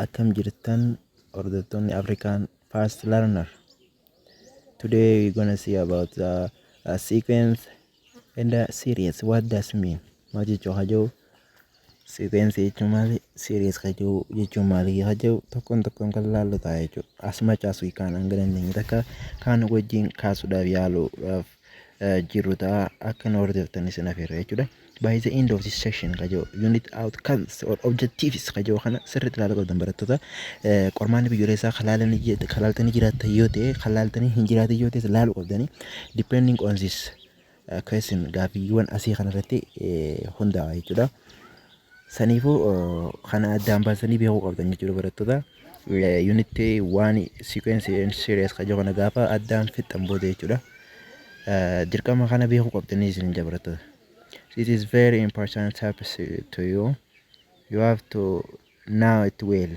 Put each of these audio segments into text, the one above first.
Akkam jirtan hordoftoonni African Fast Learner. Today we're gonna see about a sequence and a series. What does mean? Maji chohajo sequence chumali series kajo chumali hajo tokon kalalu tayo. As much as we can anggalan taka kan wajin kasuda yalo jiruta akan hordoftoonni sinafirre chuda. By the end of this section kajo unit outcomes or objectives kajo kana sirrit lalu kodam baratota korman biyuresa khalalani khalaltani jirata yote khalaltani hinjirata yote lalu kodani depending on this question gafi yuan asi kana rete honda chuda sanifu kana adamba sani biho kodani chuda baratota unit 1 sequence and series kajo kana gafa adam fit ambode chuda dirkama kana biho kodani sin jabarata. This is very important topic to you. You have to know it well.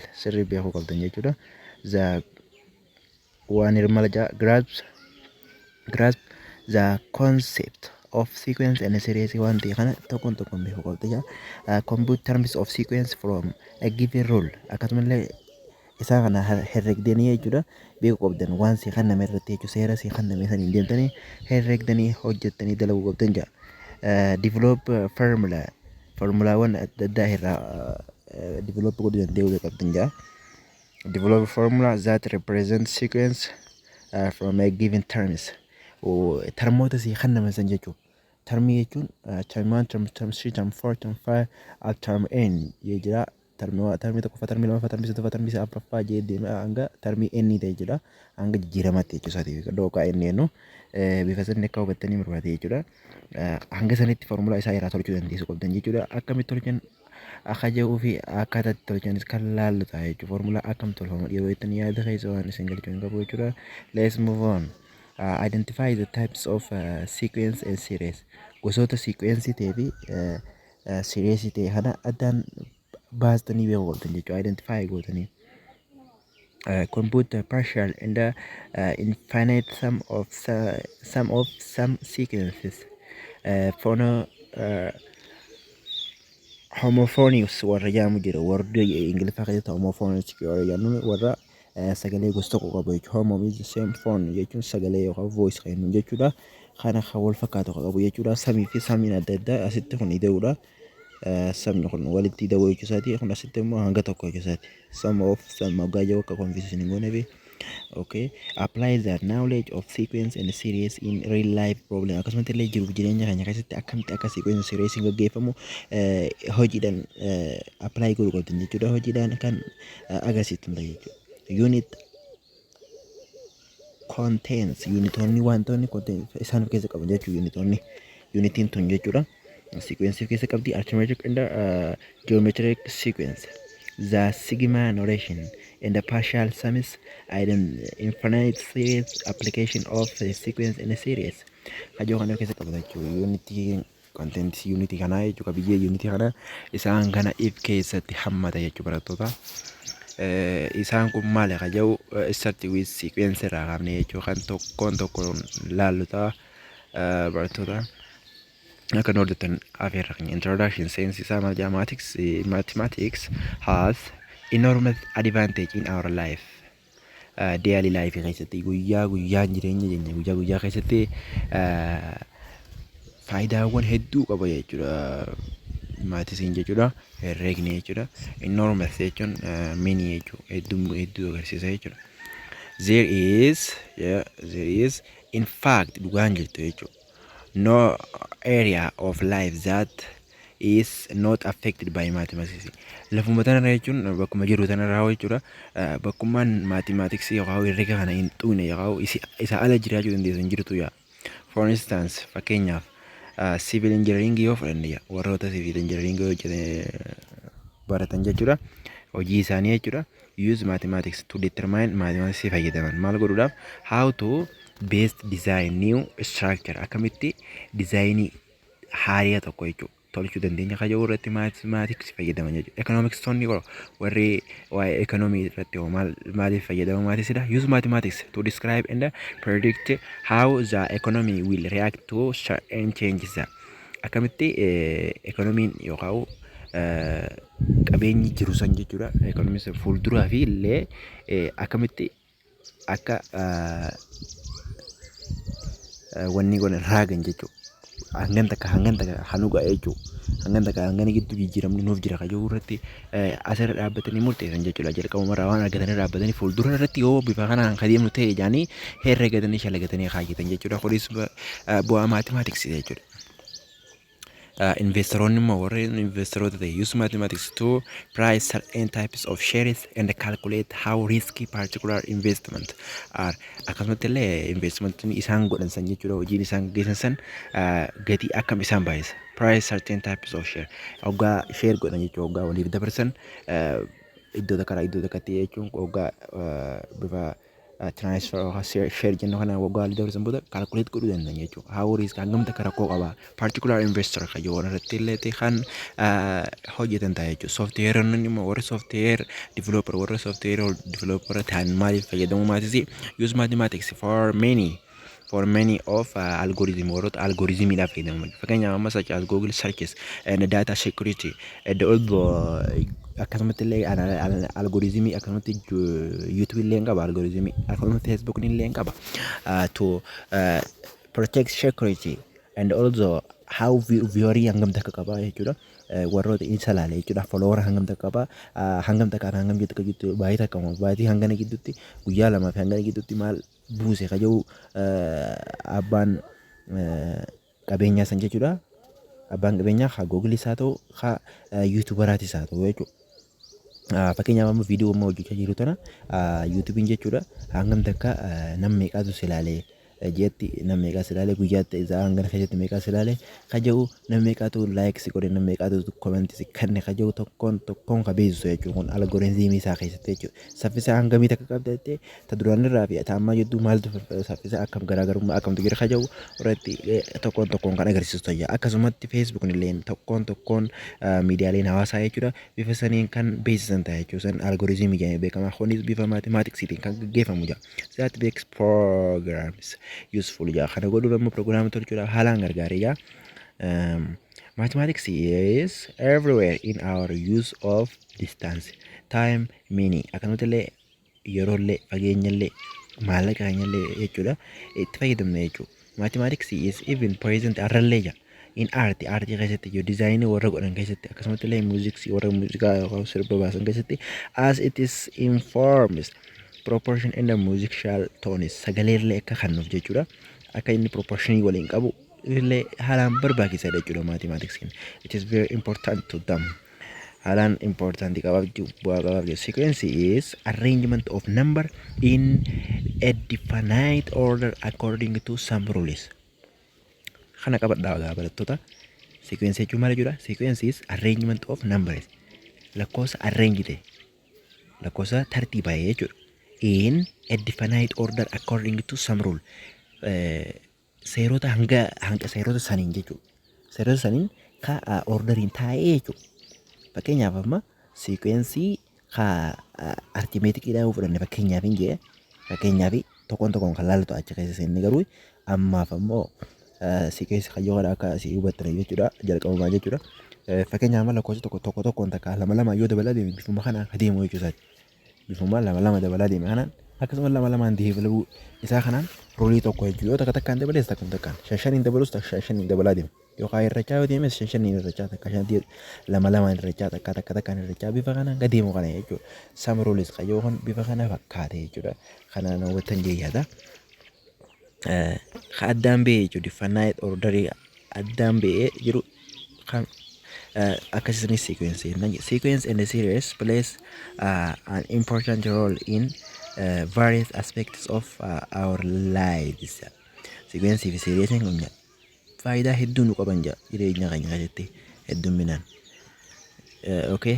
The one grasp the concept of sequence and series. One thing compute terms of sequence from a given rule. Isa kana herreg deni juda be ko den wan si kana merte ju sera si kana mesan indem tani herreg deni hojjet tani dalaw ko denja develop formula one at the dahira develop ko den dew ko denja develop formula that represents sequence from a given terms o termota si kana mesan jechu termi yechun term 1 term 3 term 4 term 5 at term n yejira termi tokko termi lama termi satu termi apa jadi angga termi n ite jira angga jiramate jechusaati doka n no bifasan nekka hubattanii murbaate jechuudha hanga sanitti formula isaa irraa tolchuu dandeessu qabdan jechuudha akkamitti tolchan akka jedhuu fi akkaataa itti tolchanis kan laallu ta'a jechuudha formula akkam tolfama yeroo itti yaada keessa waan isin galchuun qabu jechuudha. Let's move on. Identify the types of sequence and series. Gosoota sequence ta'ee fi series ta'e kana addaan baastanii beekuu qabdan jechuudha. Identify gootanii. Compute partial and infinite sum of some sequences. Homophonious warra jaamu jira warra ingiliffa keessatti homophonious warra jaamu warra sagalee gosa tokko qabu jechuudha. Homo means the same phone jechuun sagalee yookaan voice kennu jechuudha. Kana kan wal fakkaatu qabu jechuudha. Samii fi samiin adda addaa asitti kun ida'uudha. Samni kun walitti ida'uu jechuusaati. Kun asitti immoo hanga tokko jechuusaati. Some moggaa yoo akka confusion hin goone. Okay, apply the knowledge of sequence and series in real life problem. Akkasumas illee jiruuf jireenya keenya keessatti akkamitti akka sequence and series gaggeeffamu hojiidhaan apply godhuu qabdan jechuudha. Hojiidhaan kan agarsiifamudha jechuudha. Unit contains unitoonni wantoonni isaan keessa qaban jechuudha. Unitiin tun jechuudha. Sequence keessa qabdi arithmetic and geometric sequence. The sigma notation and the partial sums infinite series application of the sequence and the series. Kajo kana keessa qabda jechuudha. Unity content unity kana jechuudha. Biyyee unity kana isaan kana if keessatti hammata jechuudha barattoota. Isaan kun maali kajo start with sequence irraa qabne jechuudha. Kan tokkoon laallu ta'a barattoota. I can order an introduction since mathematics has enormous advantage in our life. Daily life keessatti guyyaa jireenya keenya guyyaa keessatti faayidaawwan hedduu qaba jechuudha. Maatiin jechuudha herreegni jechuudha. Enormous jechuun mini jechuudha hedduu agarsiisa jechuudha. There is in fact dhugaan jirtu jechuudha. No area of life that is not affected by mathematics. Lafuma tanarra jechuun bakkuma jiru tanarraa jechuudha. Bakkumaan mathematics yookaan herreega kana hin tuqne yookaan isa ala jiraachuu dandeessan jirtu yaa. For instance fakkeenyaaf civil engineering yoo fudhanne warroota civil engineering yoo baratan jechuudha. Hojii isaanii jechuudha. Use mathematics to determine mathematics fayyadaman maal godhuudhaaf how to best design new structure akkamitti design haaraa tokko jechuudha. Tolchuu dandeenya kaja irratti mathematics fayyadaman jechuudha. Economics tonni warri waa'ee economy irratti maaliif fayyadaman maatisidha. Use mathematics to describe and predict how the economy will react to certain changes. Akkamitti economy yookaan qabeenyi jiru san jechuudha economies fuulduraa fi illee akkamitti akka wanni kun raagan jechuudha. Hangan takka hanu ga'a jechuudha. Hangan takka hangani gidduu jijjiiramni nuuf jira kajuu irratti asirra dhaabbatanii murteessan jechuudha. Jalqabuma irraa waan argatanii dhaabbatanii fuuldura irratti yoo bifa kanaan kadeemnu ta'e jaanii herregatanii shalagatanii kaayyatan jechuudha. Kunis bu'aa maatimaatiksii jechuudha. Investoroonni immoo warreen investoroota ta'e use mathematics to price certain types of shares and calculate how risky particular investment are. Akkasumatti illee investmentiin isaan godhan san jechuudha hojiin isaan geessan san gatii akkam isaan baay'isa. Price certain types of share. Hoggaa share godhan jechuudha hoggaa waliif dabarsan iddoo takkaraa iddoo takkatti jechuun hoggaa bifa transfer share jennu kana waggaa walii dabarsan booda calculate godhuu danda'an jechuudha. How risk hangam takka rakkoo qaba particular investor kayyoo irratti illee ta'e kan hojjetan ta'a jechuudha. Software immoo warri software developer warri software developer ta'an maaliif fayyadamu maatisi use mathematics for many of algorithm warroota algoritmiidhaaf fayyadamu. Fakkeenyaaf amma such as Google searches and data security and also akkasumatti illee algoritmii akkasumatti YouTube illee qaba algoritmii akkasumatti Facebook illee qaba to protect security and also how viewerii hangam takka qaba jechuudha. Warroota isa laale jechuudha. Follower hangam takka qaba hangam takka hangam jettu baay'ee takka baay'ee hangana gidduutti guyyaa lamaa fi hangana gidduutti maal buuse kajuu abbaan qabeenyaa san jechuudha. Abbaan qabeenyaa haa Google isaa ta'u haa YouTuberaatis haa ta'u jechuudha. Fakkeenyaaf amma viidiyoo amma hojjechaa jiru tana YouTubein jechuudha. Hangam takka nam meeqaatu silaalee jetti nam meeqaa silaalee guyyaatti isaa hangana keessatti meeqaa silaalee kaja'u nam meeqaatu likes godhe nam meeqaatu comments kanne kaja'u tokkoon kabeessu jechuudha. Kun algoritmii isaa keessatti jechuudha. Saffisa hangamii takka qabda jettee ta duraan irraa fi ta ammaa jidduu maaltu saffisa akkam garaagarummaa akkamtu jira kaja'u irratti tokkoon kan agarsiisu ta'e. Akkasumatti Facebook illee tokkoon miidiyaaleen hawaasaa jechuudha. Bifa saniin kan beeksisan ta'e jechuudha. San algoritmii jedhamee beekama. Kunis bifa maatimaatiksiitiin kan gaggeeffamu jira. That makes programs useful ja kana godhu amma program tolchuudha haalaan gargaaree ja. Mathematics is everywhere in our use of distance time meaning akkanumatti illee yeroo illee fageenya illee maallaqa keenya illee jechuudha itti fayyadamna jechuudha. Mathematics is even present arrallee ja in art keessatti yoo design warra godhan keessatti akkasumatti illee music warra muuziqaa sirba baasan keessatti as it is informs proportion in the musical tones sagalee illee akka kennuuf jechuudha. Akka inni proportionii waliin qabu illee haalaan barbaachisaadha jechuudha mathematics. It is very important to them. Haalaan important qabaaf bu'aa qabaaf jechuudha. Sequence is arrangement of number in a definite order according to some rules. Kana qabadhaa barattoota. Sequence jechuun maal jechuudha? Sequence is arrangement of numbers. Lakkoofsa arrange ta'e. Lakkoofsa tartiibaa jechuudha. In a definite order according to some rule. Seerota hanga seerota saniin jechuudha. Seerota saniin ka orderiin taa'ee jechuudha. Fakkeenyaaf amma sequencii ka artimeetikiidhaan fudhanne fakkeenyaaf hin jee fakkeenyaaf tokkoon kan laalatu achi keessa seenne garuu ammaaf ammoo sequencii kan yoo akka asii hubattan jechuudha jalqabumaa jechuudha. Fakkeenyaaf amma lakkoofsa tokkoon takka lama yoo dabalaa deeme bifuma kanaan adeemu jechuudha. Bifuma lama dabalaa deeme kanaan akkasuma lamaan deebi'uu isaa kanaan roolii tokko jechuudha. Yoo takkaan dabalees takkaan shaniin dabalus shaniin dabalaa deeme. Yookaan irrachaa yoo deemes shaniin irrachaa takka shantii lamaan irrachaa takkaan irrachaa bifa kanaan gadeemu kana jechuudha. Some rules qayyoohan bifa kana fakkaate jechuudha. Kanaan hawwatan jeeyyaadha. Addaan ba'ee jechuudha. Definite orderii addaan ba'ee jiru kan akkasisni sequence and the series plays an important role in various aspects of our lives. Sequence fi series kun faayidaa hedduu nu qaban jireenya keenya keessatti heddumminaan. Okay.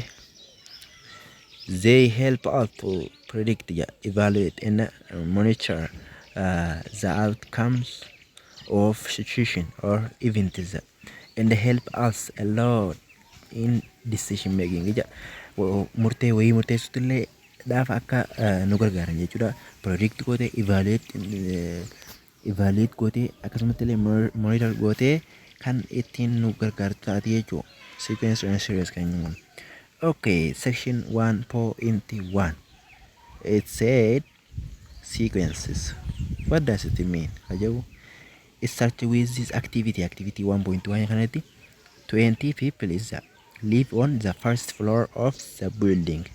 They help us to predict, evaluate and monitor the outcomes of situation or events and help us a lot in decision making. Murtee wayii murteessuutti illee dhaaf akka nu gargaaran jechuudha. Predict gootee evaluate gootee akkasumatti illee monitor gootee kan ittiin nu gargaaru taate jechuudha. Sequence and series kan jennuun. Okay, section 1.1. It said sequences. What does it mean? Kajabu. It starts with this activity. Activity 1.1 kanatti 20 people is live on the first floor of the building.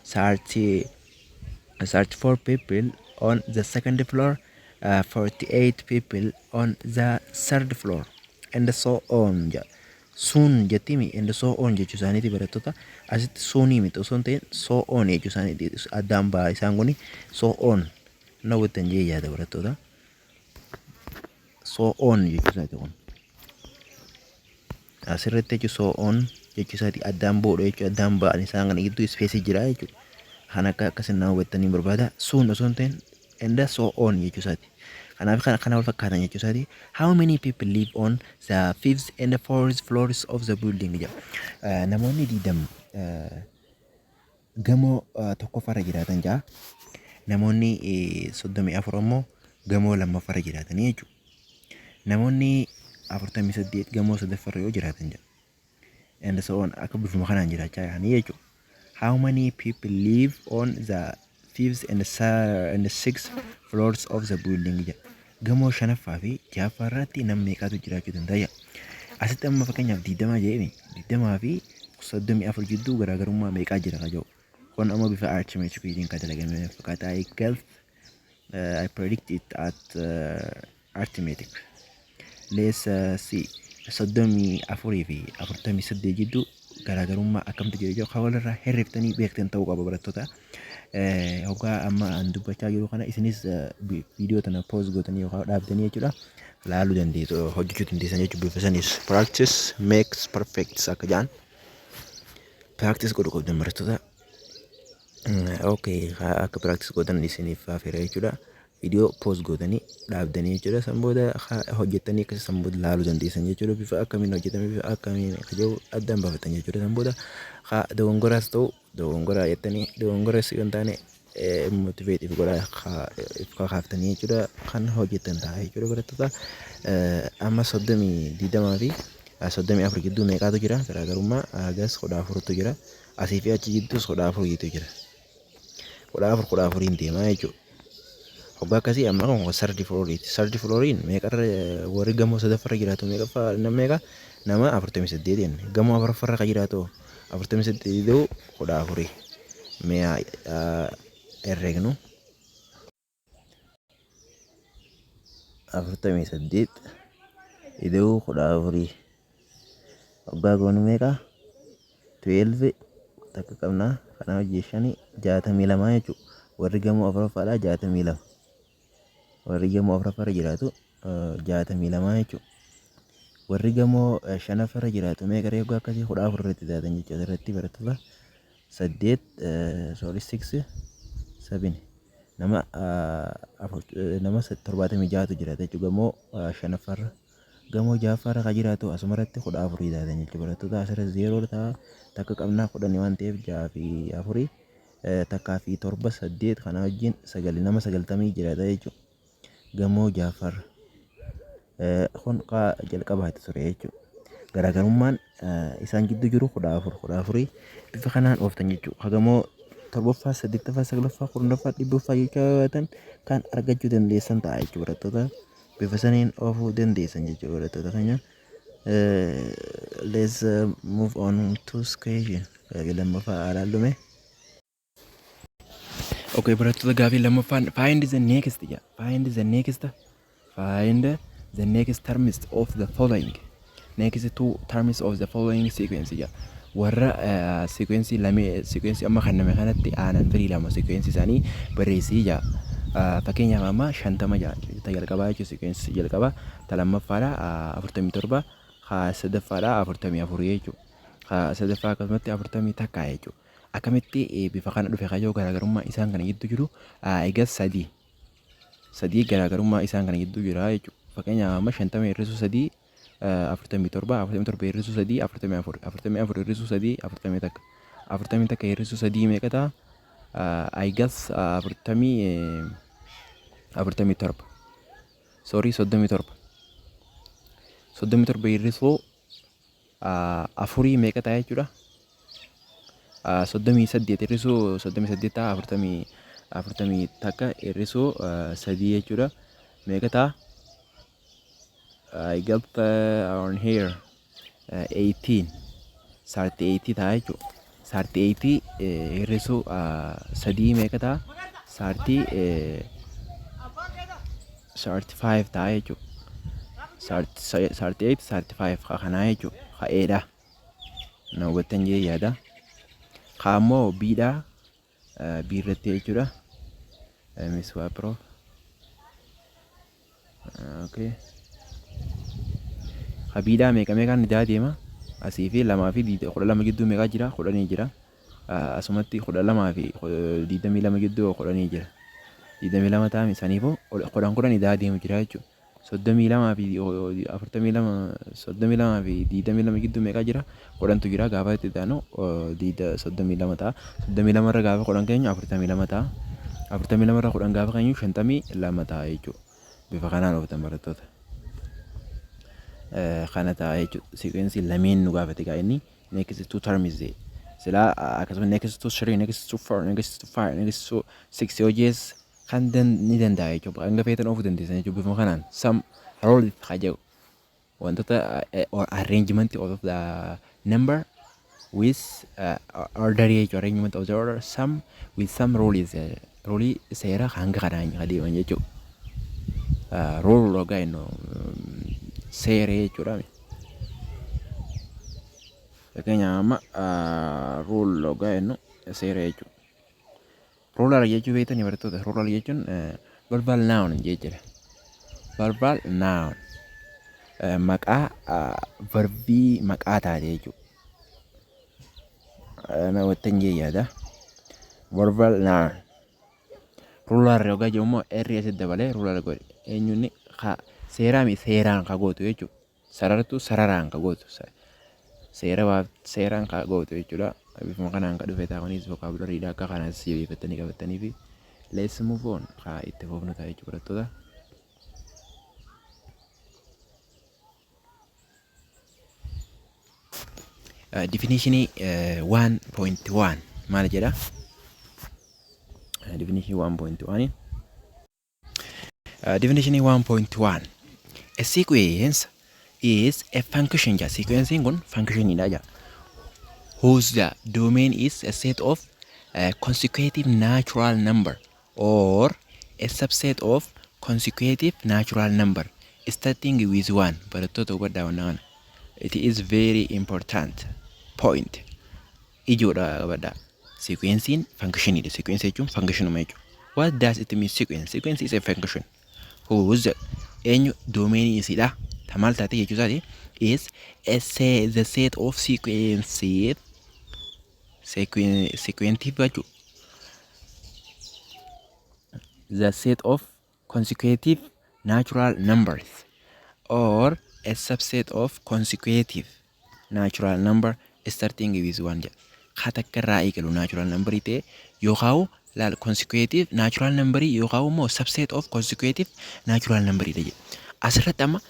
34 people on the second floor, 48 people on the third floor, and so on. Soon jettimi and so on jechuu isaaniiti barattoota asitti soonii miti osoo hin ta'in so on jechuu isaaniiti addaan baa isaan kuni so on na wittan jee yaada barattoota so on jechuu isaati kun asirratti jechuu so on jechuu isaati addaan boodha jechuu addaan ba'an isaan kana gidduu ispeesii jira jechuudha. Kan akka akkasin nama hubattanii barbaada soon osoo hin ta'in and so on jechuu isaati. Kanaaf kana wal fakkaatan jechuu isaati. How many people live on the fifth and fourth floors of the building? Namoonni 20 gamoo tokkoffaarra jiraatan ja'a. Namoonni 34 immoo gamoo lammaffaarra jiraatanii jechuudha. Namoonni 48 gamoo sadaffaarra yoo jiraatan ja'a. And so on akka bifuma kanaan jiraachaa jiranii jechuudha. How many people live on the fifth and sixth floors of the building? Gamoo shanaffaa fi ja'affaa irratti nama meeqatu jiraachuu danda'a? Asitti amma fakkeenyaaf 20 jedhame 20 fi 34 jidduu garaagarummaa meeqaa jira kaja'u. Kun amma bifa arithmeetikiitiin kan dalagame fakkaata. I predict it at arithmetic. Let's see. 34 fi 48 jidduu garaagarummaa akkamtu jira jechuudha. Kan walirraa herreeftanii beektan ta'uu qaba barattoota. Hoggaa amma an dubbachaa jiru kana isinis viidiyoo tana pause gootanii yookaan dhaabdanii jechuudha. Laaluu dandeessu hojjechuu dandeessan jechuudha. Bifa sanis practice makes perfect akka jedhan. Practice godhu qabdan barattoota. Okay, akka practice godhan isiniif affeera jechuudha. Viidiyoo pause gootanii dhaabdanii jechuudha. San booda hojjettanii akkasii san booda laaluu dandeessan jechuudha. Bifa akkamiin hojjetame bifa akkamiin kajaa'u addaan baafatan jechuudha. San booda dogongoraas ta'u dogongoraa jettanii dogongoraas yoo hin taane motiveet if godhaa if kakaaftanii jechuudha. Kan hojjettan ta'a jechuudha barattoota. Amma 20 fi 34 gidduu meeqaatu jira? Garaagarummaa agas 14tu jira. Asii fi achi jidduus 14tu jira. 14 deemaa jechuudha. Hoggaa akkasii amma kun sardi flooriiti. Sardi flooriin meeqarra warri gamoo sadaffarra jiraatu meeqa nama 48 gamoo afuraffarra kan jiraatu 48 ta'u 14 mi'a herregnu 48 ida'u 14 hoggaa goonu meeqa 12 takka qabna kana hojjeeshanii 62 jechuudha. Warri gamoo afuraffaadhaa 62 warri gamoo afuraffarra jiraatu 62 jechuudha. Warri gamoo shanaffarra jiraatu meeqa reeguu akkasii 14 irratti taatan jechuudha. Irratti barattoota 7 nama 76tu jiraata jechuudha. Gamoo shanaffarra gamoo ja'affarra kan jiraatu asuma irratti 14 taatan jechuudha. Barattoota asirra 0 ta'a takka qabnaa 10 waan ta'eef 6 fi 4 takkaa fi 7 8 kana wajjin 9 nama 90 jiraata jechuudha. Gamoo ja'affarra kun jalqabaatti ture jechuudha. Garaagarummaan isaan gidduu jiru 14 bifa kanaan ooftan jechuudha. Gamoo 7ffaa 8ffaa 9ffaa 10ffaa 100ffaa jechuudha kan argachuu dandeessan ta'a jechuudha barattoota. Bifa saniin oofuu dandeessan jechuudha barattoota keenya. Let's move on to question. Gaafii lammaffaa ilaallume. Okay, barattoota gaafii lammaffaan find the next terms of the following. Next two terms of the following sequence. Warra sequence amma kanname kanatti aanan firii lama sequence isaanii barreessii jaa. Fakkeenyaaf amma 50 jaa. Jalqabaa jechuun sequence jalqabaa lamaffaadha 47 sadaffaadha 44 jechuudha. Sadaffaa akkasumatti 40 takka jechuudha. Akkamitti bifa kana dhufe kaayoo garaagarummaa isaan kana gidduu jiru eegas sadii garaagarummaa isaan kana gidduu jira jechuudha. Fakkeenyaaf amma 50 hir'isuu 3 47 hir'isuu 3 44 hir'isuu 3 40 takka 40 takka hir'isuu 3 meeqa ta'a? Eegas 47 sorry 37 37 hir'isuu afurii meeqa ta'a jechuudha? 38 hir'isuu 38 ta'a 40 takka hir'isuu 3 jechuudha. Meeqa ta'a? I got on here 18 38 ta'a jechuudha. 38 hir'isuu 3 meeqa ta'a? 35 ta'a jechuudha. 38 35 kanaa jechuudha. Ka'eedha. Na hubattan jee yaada. Kaamoo biidha. Biirratti jechuudha. Miswaa Pro. Okay. Habiidhaa meeqa meeqaan ni deema? Asii fi 2 fi 12 gidduu meeqa jira? 10 jira. Asumatti 12 fi 22 gidduu 10 jira. 22 ta'a saniifuu 10 ni deemu jira jechuudha. 32 fi 42 fi 22 gidduu meeqa jira? 10tu jira. Gaafa itti taanu 32 ta'a. 32 irra gaafa 10 keenyu 42 ta'a. 42 irra 10 gaafa keenyu 52 ta'a jechuudha. Bifa kanaan hubatan barattoota. Kana ta'a jechuudha. Sequence lameen nu gaafate gaa inni next two terms sila akkasuma next to 3 next to 4 next to 5 next to 6 hojiis kan ni danda'a jechuudha. Hanga feetan ofuu dandeessan jechuudha. Bifa kanaan some role kajaa'u wantoota arrangement of the number with order jechuudha. Arrangement of the order some with some rules rule seera hanga kanaan adeeman jechuudha. Rule logaa inno seera jechuudha. Fakkeenyaaf amma rule logaa inno seera jechuudha. Rural jechuun beektan barattoota. Rural jechuun verbal noun jechuudha. Verbal noun maqaa verbii maqaa taate jechuudha. Na wattan jee yaada. Verbal noun. Rural yogaa jedhamu erri asitti dabalee rural godhe. Eenyuun seeraan ka gootu jechuudha. Sarartuu sararaan ka gootu. Seeraan ka gootu jechuudha. Bifuma kanaan ka dhufe taa'uunis vocabulary akka kanas jabeeffatanii qabatanii fi let's move on ka itti fufnu ta'a jechuudha barattoota. Definition 1.1 maal jedha? Definition 1.1 Definition 1.1 A sequence is a function. Sequencing kun function ida whose the domain is a set of consecutive natural number or a subset of consecutive natural number starting with 1. It is very important point. Sequencing function is sequence function. What does it mean? Sequence is a function whose domain is ida tamal tate is the set of sequences sequentive the set of consecutive natural numbers or a subset of consecutive natural number starting with 1. Khatakkarraa eegalu natural number ite yookaan laal consecutive natural number yookaan immoo subset of consecutive natural number ite. Asirratti amma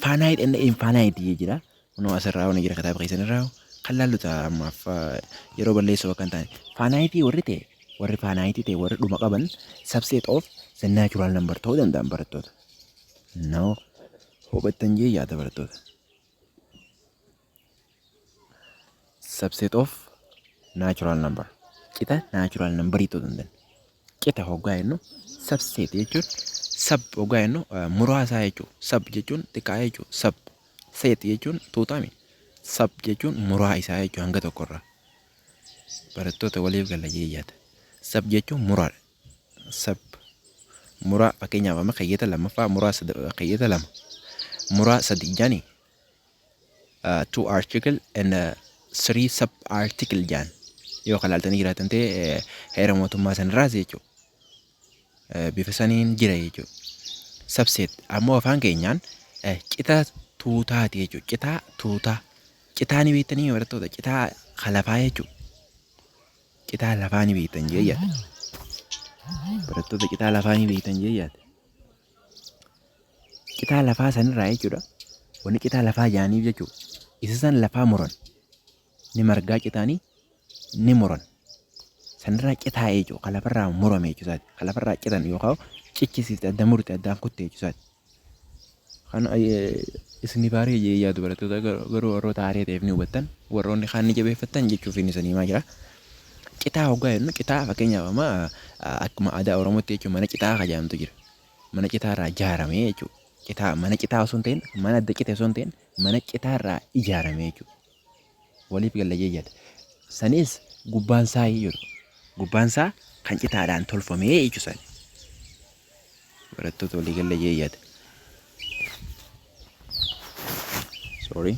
finite and infinite jira. Kunoo asirraa waan jira kitaaba keessan irraa kan laalluta ammaaf yeroo balleessuu kan ta'e. Finite warri ta'e warri finite ta'e warri dhuma qaban subset of the natural number ta'uu danda'an barattoota. No hubattan jee yaada barattoota. Subset of natural number. Kita natural number itu dandan. Kita hoggaa jennu subset jechuun sub hoggaa jennu muraasa jechuun sub jechuun xiqqaa jechuun sub set jechuun tuutame sub jechuun muraa isaa jechuun hanga tokkorraa. Barattoota waliif galla jeeyyaata. Sub jechuun muraa sub muraa fakkeenyaaf amma kayyata lammaffaa muraa kayyata lama muraa sadi jani two article and 3 sub article jan yoo kalaaltanii jiraatan ta'e heera mootummaa sanirraa jechuudha. Bifa saniin jira jechuudha. Subset ammoo afaan keenyaan qixa tuutaati jechuudha. Qixa tuutaa. Qitaa ni beektanii barattoota qitaa kalafaa jechuudha. Qitaa lafaa ni beektan jeeyyaata. Barattoota qitaa lafaa ni beektan jeeyyaata. Qitaa lafaa sanirraa jechuudha. wanni qitaa lafaa jaaniif jechuudha. Isa san lafaa muran ni margaa qitaanii ni muran. Sanirraa qitaa jechuudha. Kan lafarraa murame jechuudha. Kan lafarraa qitan yookaan cichisiiste adda murte addaan kutte jechuudha. Kan isin baaree yaadu barattoota garuu warroota aarii ta'eef ni hubattan warroonni kaan ni jabeeffatan jechuuf inni sanii maa jira. Qitaa hoggaa jennu qitaa fakkeenyaaf amma akkuma aadaa Oromootti jechuun mana qitaa kajaamtu jira. Mana citaarraa ijaarame jechuudha. Citaa mana citaa osoo hin ta'in mana adda cite osoo hin ta'in mana citaarraa ijaarame jechuudha. Waliif galajee jedha. Sanis gubbaan isaa jedhu. Gubbaan isaa kan citaadhaan tolfamee jechuudha. Barattoota walii galajee jedha. Sorry.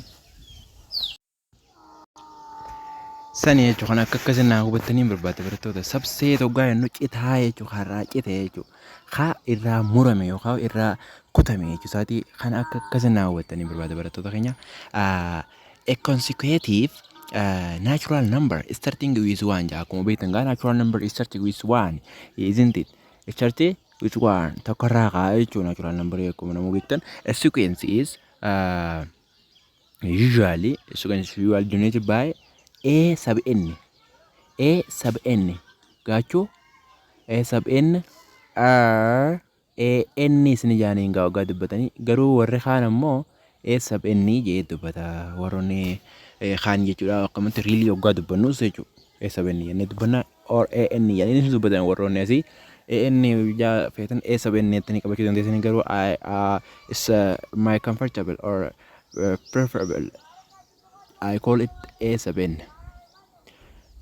Sani jechuun kan akkasiin naa hubattanii barbaadde barattoota sabsee hoggaa jennu citaa jechuudha. Har'aa cite jechuudha. Haa irraa murame yookaan irraa kutame jechuusaati kan akkasiin naa hubattanii barbaadde barattoota keenya. A consecutive natural number starting with 1 akkuma beektan gaa natural number starting with 1 isn't it? Starting with 1 tokkorraa kaa jechuudha natural number akkuma nama beektan. A sequence is usually denoted by A sub n. A sub n gaachuu A sub n R A n isin jaaniin gaa waggaa dubbatanii garuu warri kaan ammoo A sub n jee dubbata warroonni kaan jechuudha akkamatti riilii waggaa dubbannus jechuudha A sub n jennee dubbanna or A n jennee dubbatan warroonni asii A n jaa feetan A sub n jettanii qabachuu dandeessanii garuu is my comfortable or preferable I call it A sub n.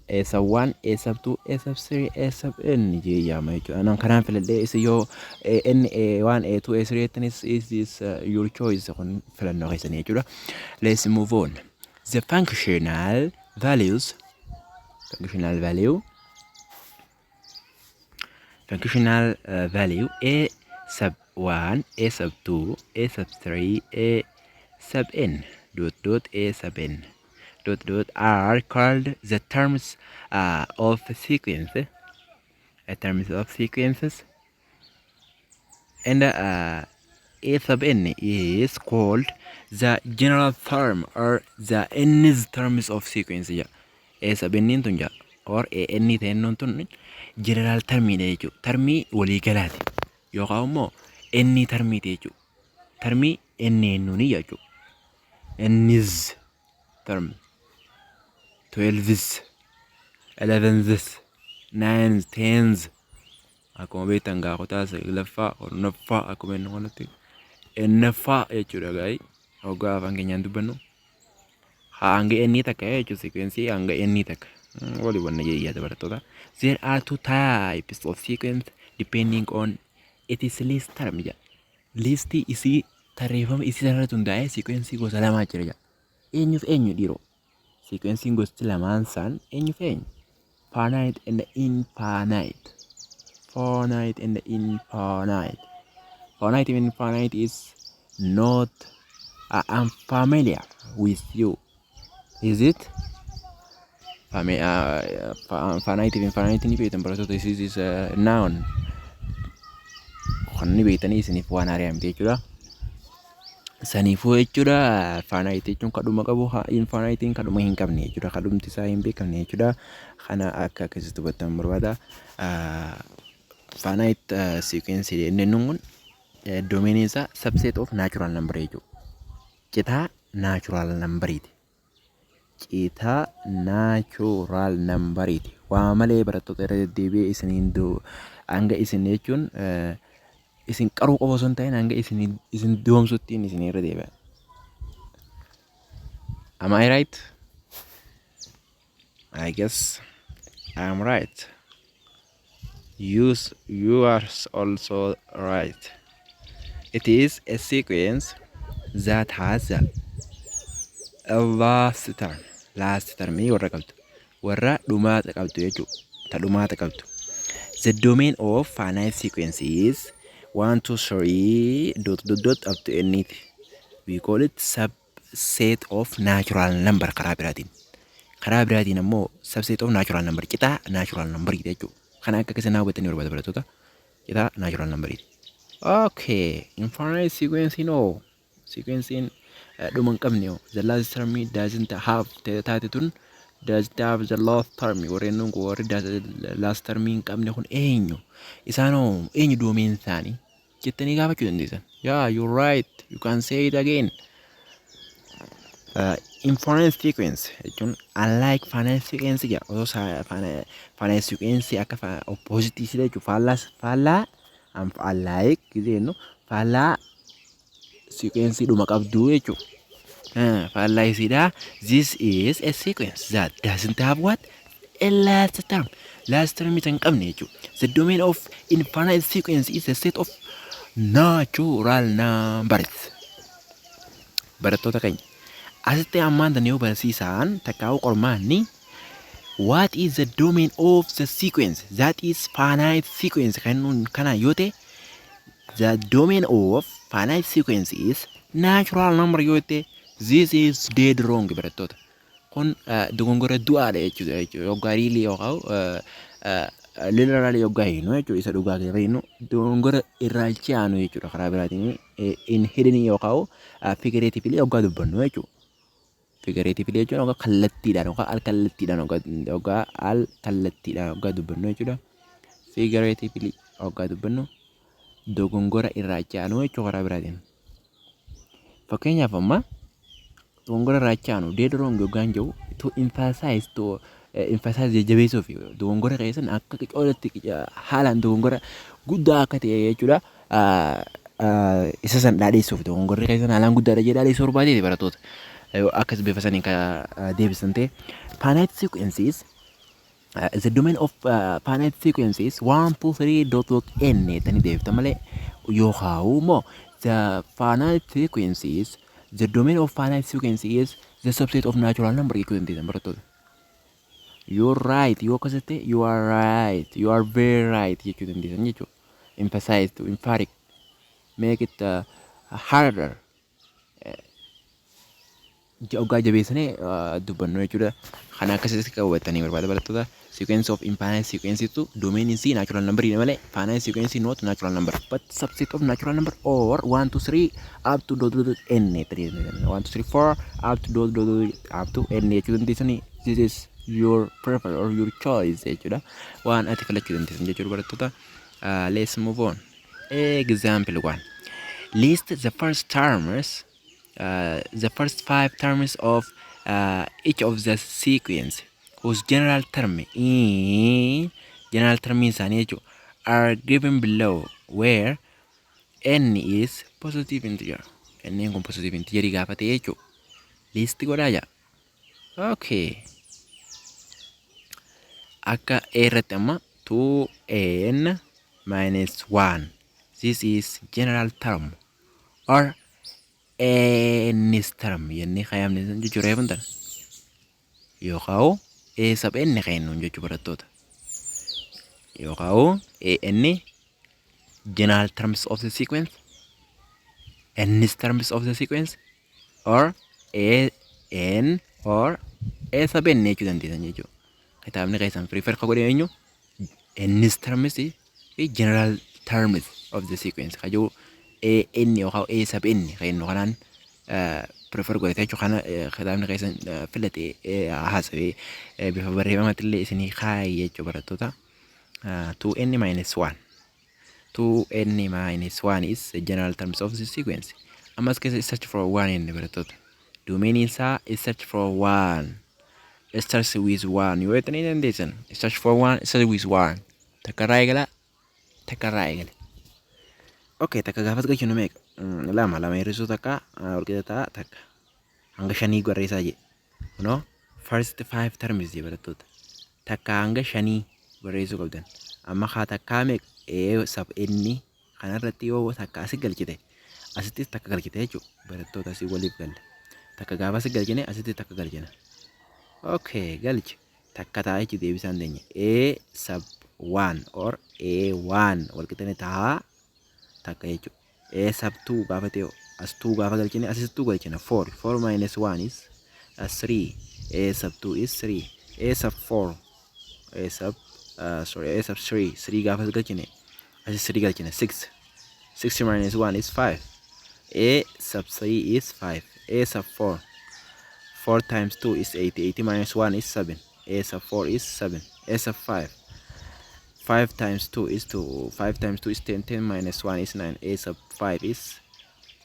A sub 1, A sub 2, A sub 3, A sub n jee yaama jechuudha. Anaan kanaan filadhee isa yoo n A1, A2, A3 jettanis is your choice kun filannoo keessanii jechuudha. Let's move on. The functional values. Functional value A sub 1, A sub 2, A sub 3, A sub n dot A sub n dot are called the terms of sequence. Terms of sequences. And A sub n is called the general term or the nth terms of sequence. A sub n tunja or A n ten tun general termi jechu. Termi walii galaati. Yookaan immoo n termi jechu. Termi n nuni jechu. N's term. 12s, 11s, 9s, 10s. Akkuma beektan gaa kutaa saglaffaa, kurnaffaa akkuma inni kanatti ennaffaa jechuudha gaa'ii hoggaa afaan keenyaan dubbannu. Hanga inni takka jechuudha sequence hanga inni takka. Walii wanna jedhee barattoota. There are two types of sequence depending on its list term. Listii isii tarreeffama isii sanarratti hundaa'ee sequence gosa lamaa jira. Eenyuuf eenyu dhiiroo? Sequencing gosti lamaan san eenyuuf eenyu? Finite and infinite. Finite and infinite. Finite and infinite is not unfamiliar with you. Is it? Finite and infinite ni beektan barattoota is a noun. Kan ni beektanii isiniif waan haaraa miti jechuudha. Saniifuu jechuudha finite jechuun kadhuma qabu infinite kadhuma hin qabne jechuudha kadhumti isaa hin beekamne jechuudha kana akka akkasitti hubattan barbaada. Finite sequence inni kun domain isaa subset of natural number jechuudha. Citaa natural numberiti. Citaa natural numberiti. Waa malee barattoota irra deddeebi'ee isiniin hanga isin jechuun isin qaruu qofa osoo hin ta'in hanga isin doomsuttiin isin irra deebi'a. Am I right? I guess I am right. You are also right. It is a sequence that has a last term. Last term warra qabdu. Warra dhumaata qabdu jechuudha. Ta dhumaata qabdu. The domain of finite sequence is 1, 2, 3, dot up to n. We call it subset of natural number karaa biraatiin. Karaa biraatiin ammoo subset of natural number citaa natural number jechuudha. Kana akka keessan hubattanii barbaada barattoota. Citaa natural number. Okay, infinite sequence no. Sequencing dhuma hin qabne the last term doesn't have taate tun doesn't have the last term warreen kun warri last term hin qabne kun eenyu isaanoo eenyu doomeen isaanii jettanii gaafachuu dandeessan. Yeah, you're right, you can say it again. Inference sequence jechuun unlike finance sequence ja osoo finance sequence akka opposite sila jechuun faallaa unlike gizeenu faallaa sequence dhuma qabdu jechuun faallaa isiidha. This is a sequence that doesn't have what a last term. Last term hin qabne jechuun. The domain of infinite sequence is a set of natural numbers. Barattoota keenya asitti ammaan dandeenyu barsiisaan takkaa'uu qormaanni what is the domain of the sequence that is finite sequence kana yoo ta'e the domain of finite sequence is natural number yoo ta'e this is dead wrong barattoota. Kun dogongora du'aadha jechuudha yookaan riilii yookaan literally yookaan hinu jechuudha isa dhugaa gaafa hinu dogongora irraalchaanu jechuudha karaa biraatiin in hidden yookaan figuratively yookaan dubbannu jechuudha. Figuratively jechuudha yookaan kallattiidhaan yookaan al-kallattiidhaan yookaan al-kallattiidhaan yookaan dubbannu jechuudha. Figuratively yookaan dubbannu dogongora irraalchaanu jechuudha karaa biraatiin. Fakkeenyaaf amma dogongora irraalchaanu dead wrong yookaan jiru to emphasize jajjabeessuuf dogongora keessan akka qoodatti haalaan dogongora guddaa akka ta'e jechuudha. Isa san dhaadheessuuf dogongorri keessan haalaan guddaadha jedhaa dhaadheessuu barbaadeeti barattoota. Akkas bifa saniin ka deebisan ta'e finite sequences the domain of finite sequences 1 2 3 n tani deebifta malee yookaan immoo the finite sequences the domain of finite sequence is the subset of natural number jechuu dandeessan barattoota. You're right, yoo akkasitti you are right, you are very right jechuu dandeessan jechuudha. Emphasize to emphatic make it harder Ogaa jabeessanii dubbannu jechuudha. Kana akkasitti qabatanii barbaada barattoota. Sequence of infinite sequence to domain is natural number malee finite sequence not natural number but subset of natural number or 1 2 3 up to n 1 2 3 4 up to n jechuudha dandeessanii. This is your preference or your choice jechuudha. Waan ati filachuu dandeessan jechuudha barattoota. Let's move on. Example 1. List the first terms the first 5 terms of each of the sequence whose general term isaanii jechuudha are given below where n is positive integer. N kun positive integer gaafate jechuudha. Listi godhaa jaa. Okay. Akka irratti amma 2n minus 1. This is general term ornis term jennee qayaamne jechuudha eebantan yookaan sab n qayennuun jechuu barattoota yookaan n general terms of the sequence nis terms of the sequence or n or sab n jechuu dandeessan jechuudha. Kitaabni keessan prefer ka godhe eenyu nis terms general terms of the sequence kajuu n yookaan sab n qayennu kanaan prefer godhate jechuudha. Kana kitaabni keessan filate haasawee bifa barreeffamatti illee isinii kaayee jechuudha barattoota. 2n minus 1 2n minus 1 is the general terms of the sequence. Ammas keessa search for 1 inni barattoota. Domain isaa search for 1 starts with 1 yoo ta'anii dandeessan search for 1 starts with 1 takka irraa eegala takka irraa eegale. Okay, takka gaafas galchinu meeqa? Lama hir'isuu takka walqixa ta'a takka hanga 5 barreessaa jedhe. No? First 5 terms jedhe barattoota. Takka hanga 5 barreessuu qabdan. Amma haa takkaa meeqa sab inni kanarratti yoo takka asii galchite asittis takka galchite jechuudha. Barattoota asii waliif galle. Takka gaafas galchine asitti takka galchina. Okay, galchi. Takka ta'a jechuudha deebisaan deenya. Sub 1 or A1 walqixa ta'a. Takka jechuudha. Sub 2 gaafa ta'e as 2 gaafa galchine as 2 galchina 4 4 minus 1 is 3 sub 2 is 3 sub 4 sub 3 3 gaafa galchine as 3 galchina 6 6 minus 1 is 5 sub 3 is 5 A sub 4. 4 times 2 is 80. 80 minus 1 is 7. A sub 4 is 7. A sub 5. 5 times 2 is 2. 5 times 2 is 10. 10 minus 1 is 9. A sub 5 is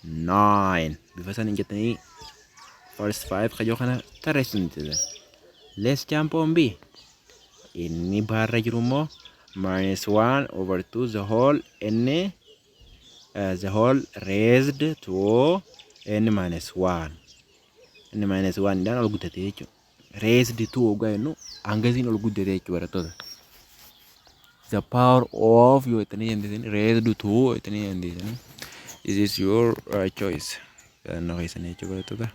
9. Bifa san injettanii first 5 kajoo kana tarreessuun. Let's jump on B. Inni barra jiru immoo minus 1 over 2 the whole n the whole raised to n minus 1. N minus 1 dhaan ol guddate jechuudha. Raised to ogaa jennu hangasiin ol guddate jechuudha barattoota. The power of yoo ittanii jendeesanii raised to ittanii jendeesanii. This is your choice. Yaadannoo keessanii jechuudha barattoota.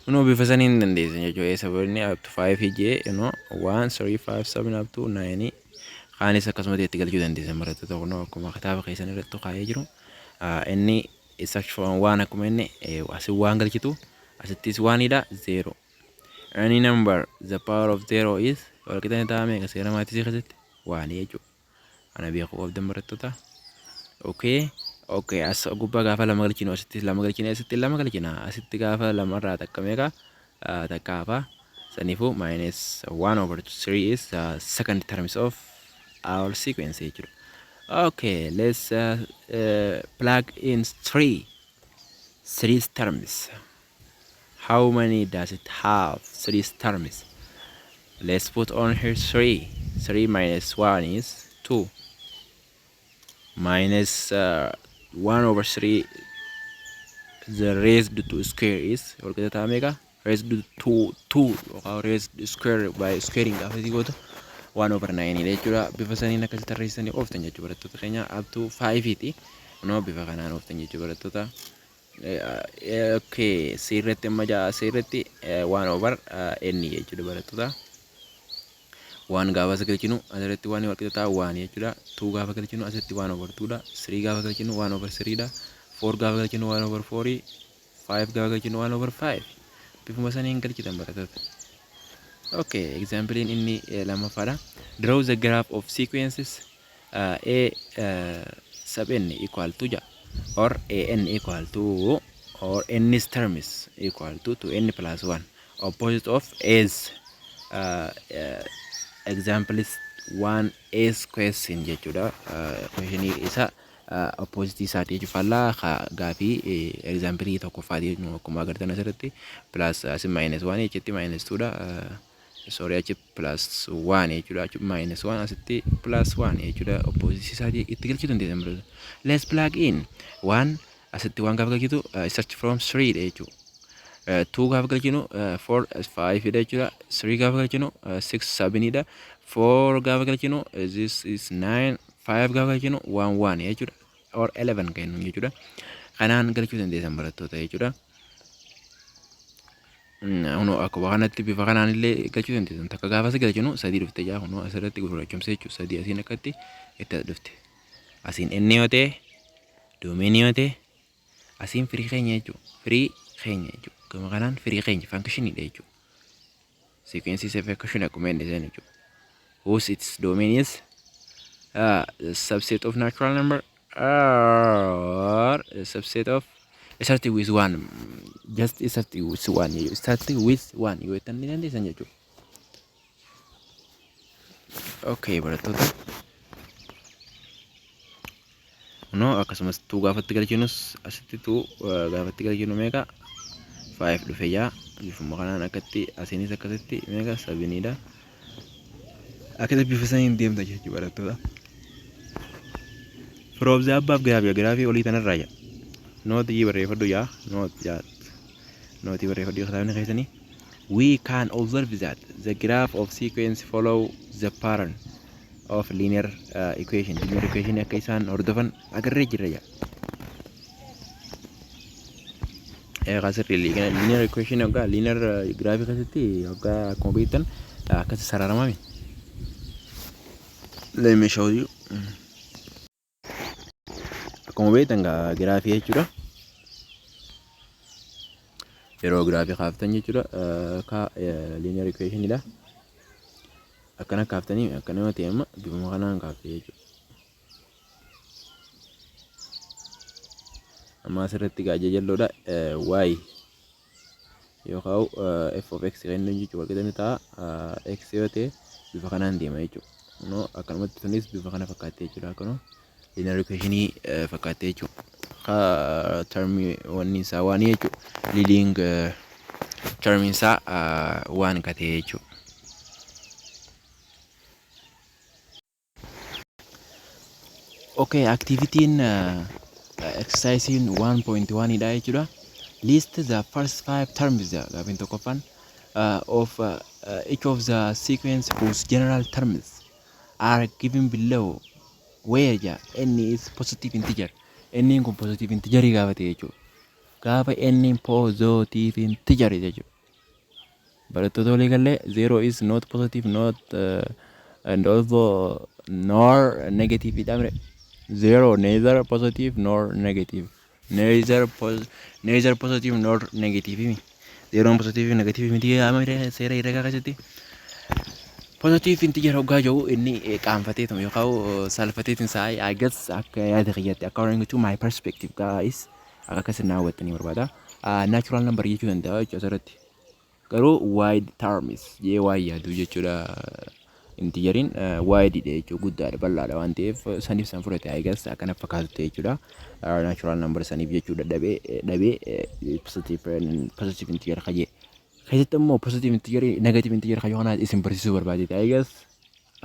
No, bifa saniin dandeessan jechuudha. A sababni up to 5 hijee 1 3 5 7 up to 9 kaanis akkasumatti itti galchuu dandeessan barattoota kun akkuma kitaaba keessan irratti kaa'ee jiru. Inni search for 1 akkuma inni asii 1 galchitu asittis 1dha 0. Any number the power of 0 is walqixanii taa'ame akka seera maatii keessatti 1 jechuudha. Ana beeku qabdan barattoota. Okay. Okay, as gubbaa gaafa lama galchinu asitti lama galchina asitti lama galchina asitti gaafa lama irraa takka meeqa takkaafa sanifu minus 1 over 3 is the second terms of our sequence jechuudha. Okay, let's plug in 3 terms. How many does it have? 3 terms. Let's put on here 3. 3 minus 1 is 2. Minus 1 over 3 the raised to square is raised to 2 or raised square by squaring gaafa itti gootu 1 over 9 jechuudha. Bifa saniin akkasitti tarreessanii ooftan jechuudha barattoota keenya up to 5 ti bifa kanaan ooftan jechuudha barattoota. Okay, sirriitti amma ja'a sirriitti 1 over n jechuudha barattoota. 1 gaafa galchinu asirratti 1 wal qixa 1 jechuudha. 2 gaafa galchinu asirratti 1 over 2 dha. 3 gaafa galchinu 1 over 3 dha. 4 gaafa galchinu 1 over 4. 5 gaafa galchinu 1 over 5. Bifuma saniin galchitan barattoota. Okay, example in inni lamaffaadha. Draw the graph of sequences a sub n equal to ja or an equal to or n's terms equal to n plus 1. Opposite of is example is 1s question jechuudha. Question isa opposite isaati jechuudha. Gaafi example tokkoffaati akkuma agartan asirratti plus as minus 1 jechutti minus 2 dha. Sorry achi plus 1 jechuudha. Achi minus 1 asitti plus 1 jechuudha. Opposite isaati itti galchuu dandeessan. Let's plug in 1 asitti 1 gaafa galchitu search from 3 jechuudha. 2 gaafa galchinu 4 5 dha jechuudha. 3 gaafa galchinu 6 7 dha. 4 gaafa galchinu this is 9. 5 gaafa galchinu 1 1 jechuudha. Or 11 kennu jechuudha. Kanaan galchuu dandeessan barattoota jechuudha. Akkuma kanatti bifa kanaan illee galchuu dandeessan. Takka gaafa galchinu 3 dhufte jaa asirratti gurraachumsa jechuudha. 3 asiin akkatti itti dhufte. Asiin inni yoo ta'e doomeenii yoo ta'e asiin firii keenya jechuudha. Firii keenya jechuudha. Gama kanaan firii keenya function dha jechuudha. Sequence is a function akkuma inni jedhan jechuudha. Whose its domain is subset of natural number or a subset of starting with 1. Just starting with 1. Starting with 1. You itan din dandeessan jechuudha. Okay, barattoota. Akkasumas 2 gaafatti galchinus asitti 2 gaafatti galchinu meeqa 5 dhufe jaa. Bifuma kanaan akkatti asiinis akkasitti meeqa 7 dha. Akkasitti bifa saniin deemta jechuudha barattoota. From the above graph olii tanarraa jaa. Nooti barreeffadhu jaa. Nooti barreeffadhu kitaabni keessanii. We can observe that the graph of sequence follow the pattern of linear equation. Linear equation akka isaan hordofan agarree jirra jaa. Kasirri linear equation yookaan linear graph keessatti yookaan akkuma beektan akkasi sararamame. Let me show you. Akkuma beektan graph jechuudha. Yeroo graph kaaftan jechuudha ka linear equation dha. Akkana kaaftanii akkana yoo ta'e amma bifuma kanaan kaaftee jechuudha. amma asirratti gaajja jalloodha y yookaan f of x kan inni jechuudha walqixxee ta'a x yoo ta'e bifa kanaan deema jechuudha. No akkanumatti sunis bifa kana fakkaatee jechuudha akkano linear equationii fakkaatee jechuudha. Termi wanni isaa waan jechuudha leading termi isaa waan katee jechuudha. Okay, activity in exercise in 1.1 ida jechuudha. List the first 5 terms gafin tokkoffan of each of the sequence whose general terms are given below where n is positive integer. N in positive integer gaafate jechuudha. Gaafa n in positive integer jechuudha. Barattoota walii galee 0 is not positive not and also nor negative idamre. 0 neither positive nor negative. Neither positive nor negative. 0 positive negative miti amire sera ira kakasati. Positive integer hoggaa jiru inni qaanfatee tum yookaan salphateetiin isaa I guess akka yaada kiyyaatti according to my perspective guys akka kasin naawwattanii barbaada. Natural number jechuu danda'a jechuudha asirratti. Garuu wide terms jee waa yaadu jechuudha. Integerin wide jechuudha guddaadha bal'aadha waan ta'eef saniif san fudhate I guess akkana fakkaatu ta'e jechuudha. Natural number saniif jechuudha dhabee positive integer kajee. Keessatti immoo positive integer negative integer kan yoona isin barsiisuu barbaade I guess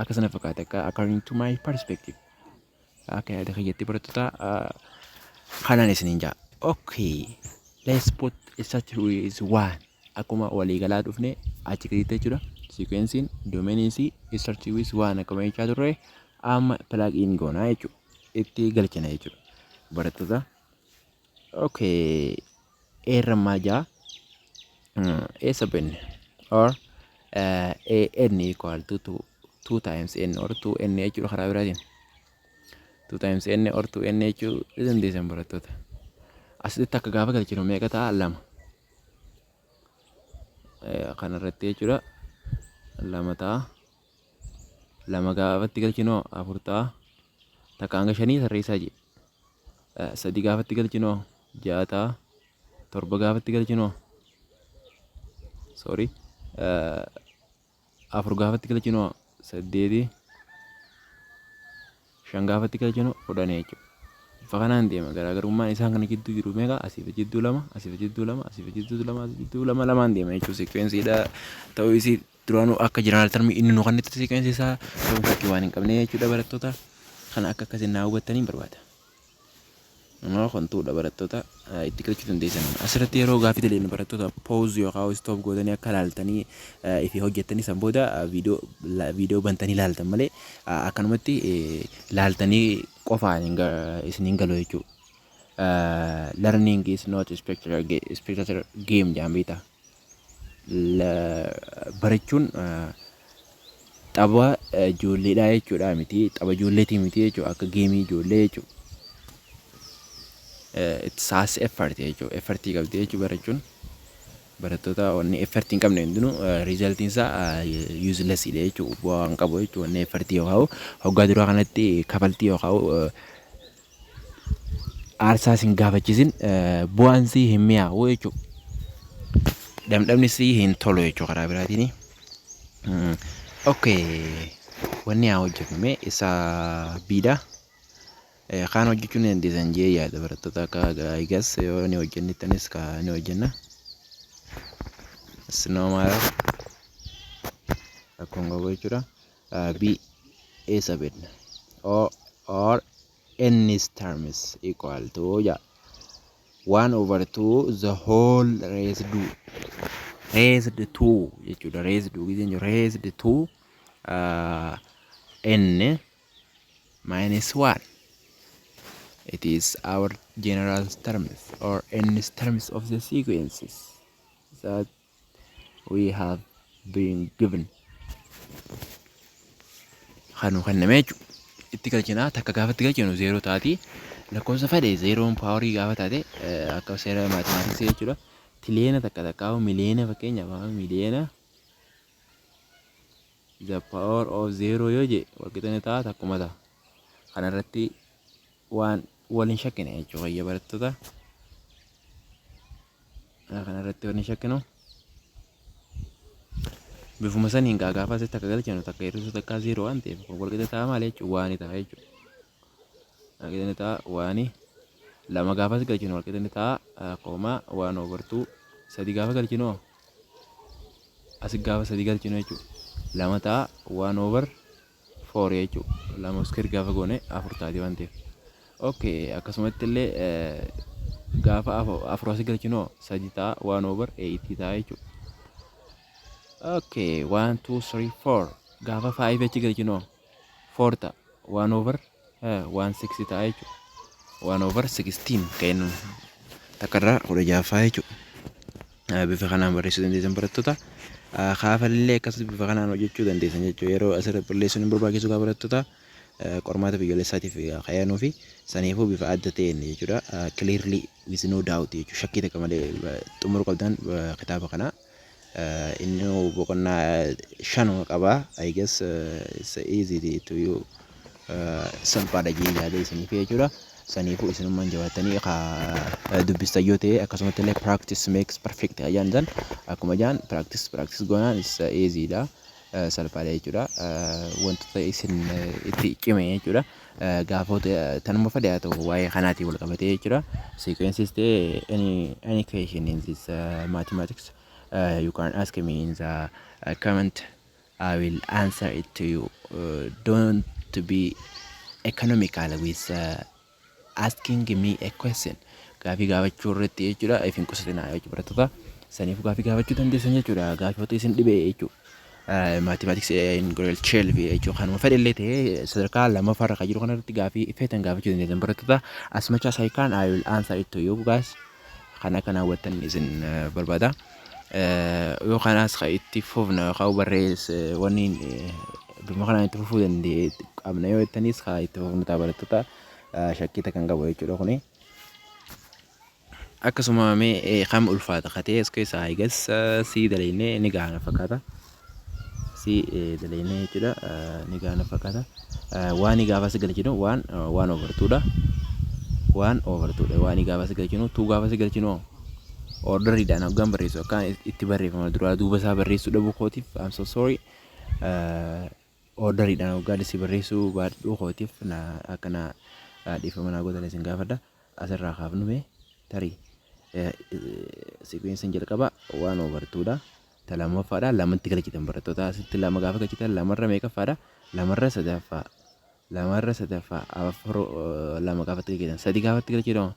akka sana fakkaata akka according to my perspective akka yaada kiyyaatti barattoota kanaan isiniin jaa. Okay, let's put such with one akkuma waliigalaa dhufne achi gadiitti jechuudha. Sequencing domain start with one akkuma jechaa turre amma plug in goona jechuudha. Itti galchina jechuudha barattoota. Okay, eerammaa A7 or n equal to 2 times n or 2n jechuudha karaa biraatiin 2 times n or 2n jechuu dandeessan barattoota. Asitti akka gaafa galchinu meeqa ta'a? 2 kanarratti jechuudha 2 ta'a. 2 gaafatti galchinu 4 ta'a. Takka hanga 5 tarreessaa jee 3 gaafatti galchinu 6 ta'a. 7 gaafatti galchinu sorry 4 gaafatti galchinu 8 5 gaafatti galchinu 10 jechuudha. Fakanaan deema garaagarummaan isaan kana gidduu jiru meeqa? Asiif jidduu 2 asiif jidduu 2 asiif jidduu 2 asiif jidduu 2 lamaan deema jechuudha. Sequenceedha ta'uu isii duraanuu akka general term inni nu kannitti sequence isaa ta'uu fakkii waan hin qabne jechuudha barattoota. Kana akka akkasiin naa hubattanii barbaada. Nama kontuudha barattoota itti galchuu dandeessan. Asirratti yeroo gaafii daleen barattoota pause yookaan stop gootanii akka ilaaltanii ifi hojjettanii san booda viidiyoo bantanii ilaaltan malee akkanumatti ilaaltanii qofaan isiniin galu jechuudha. Learning is not spectator game jaambiita. Barachuun tapha ijoolleedha jechuudha miti tapha ijoolleetii miti jechuudha akka geemii ijoollee jechuudha. It's as effort jechuudha. Effortii qabdi jechuudha barachuun. Barattoota wanni effort hin qabne hundinuu resultiin isaa useless dha jechuudha. Bu'aa hin qabu jechuudha. Wanni effortii yookaan hoggaa duraa kanatti kafaltii yookaan aarsaa sin gaafachiisin bu'aan sii hin mi'aawu jechuudha. Damdamni sii hin tolu jechuudha karaa biraatiin. Okay, wanni haa hojjetame isa biidha. Kan hojjechuun dandeessan jee yaada barattoota akka eegas yoo ni hojjennittanis ka ni hojjenna. Sinoomaa akkuma gogo jechuudha. B A7 or n terms equal to 1/2 the whole raised to jechuudha. Raised to n minus 1. It is our general terms or n terms of the sequences that we have been given. Kanu kan nameechu itti galchina takka gaafatti galchinu 0 taati lakkoofsa fedhe 0 paawarii gaafa taate akka seera maatimaatiksii jechuudha. Tiliyeena takka miliyeena fakkeenyaaf miliyeena the power of 0 yoo je walqixxee ta'a takkuma ta'a. Kanarratti waan waliin shakkine jechuudha barattoota. kanarratti wanni shakkinu bifuma saniin gaafa asitti akka galchinu takka hir'isuu takka 0 waan ta'eef kun walqixa ta'a malee jechuudha waan ta'a jechuudha. Walqixa ta'a waan lama gaafa as galchinu walqixa ta'a koomaa 1/2 sadii gaafa galchinu as gaafa sadii galchinu jechuudha. Lama ta'a 1/4 jechuudha. Lama square gaafa goone 4 taati waan ta'eef. Okay akkasumatti illee gaafa 4 as galchinu sadii ta'a 1/8 ta'a jechuudha. Okay 1 2 3 4 gaafa 5 achi galchinu 4 ta'a 1/160 ta'a jechuudha. 1/16 kennu takarraa 16 jechuudha. Bifa kanaan barreessuu dandeessan barattoota. Kaafallee akkasii bifa kanaan hojjechuu dandeessan jechuudha. Yeroo asirratti balleessuun hin barbaachisu gaa barattoota qormaata biyyoolessaatiif kayyaanuu fi saniifuu bifa adda ta'een jechuudha. Clearly with no doubt jechuudha. Shakkii takka malee xumuruu qabdan kitaaba kana. Inni boqonnaa 5 qaba. I guess it's easy to you salphaadha jee yaada isiniif jechuudha. Saniifuu isinummaan jabaatanii dubbistan yoo ta'e akkasumatti illee practice makes perfect ayaan dan akkuma jaan practice goonaan is easy dha salphaadha jechuudha. Wantoota isin itti cime jechuudha. Gaafoota tanuma fadhaa ta'u waa'ee kanaatiin wal qabatee jechuudha. Sequences ta'e any question in this mathematics you can ask me in the comment. I will answer it to you. Don't be economical with asking me a question. Gaafii gaafachuu irratti jechuudha. Ifin qusatinaa jechuudha barattoota. Saniif gaafii gaafachuu dandeessan jechuudha. Gaafiiwwan isin dhibee jechuudha. Mathematics in grade 12 jechuudha. Kanuma fedhallee ta'ee sadarkaa lammaffaa irra jiru kanarratti gaafii feetan gaafachuu dandeessan barattoota. As much as I can I will answer it to you guys. Kana kana hawwattan isin barbaada. Yoo kanaas itti fufna qabu barrees wanni bima kana itti fufuu dandee qabna yoo jettanis itti fufna ta'a barattoota. Shakkii takka hin qabu jechuudha kuni. Akkasuma mee kam ulfaata katee as keessaa eegas si dalaynee ni gaana fakkaata. Si dalaynee jechuudha ni gaana fakkaata. Waan gaafa si galchinu waan 1/2 dha. 1/2 dha. Waan gaafa si galchinu 2 gaafa si galchinu orderiidhaan hoggaan barreessu akka itti barreeffama duraa duuba isaa barreessuu dhabuu kootiif I'm so sorry. Orderiidhaan hoggaan si barreessuu baadhuu kootiif akkana dhiifama naa godhan isin gaafadha. Asirraa kaafnu mee tarii sequence jalqaba 1/2 dha. Ta lammaffaadha lamatti galchitan barattoota. Asitti lama gaafa galchitan lamarra meeqaffaadha? Lamarra sadaffaa. Lamarra sadaffaa afur lama gaafatti galchitan. Sadii gaafatti galchitan.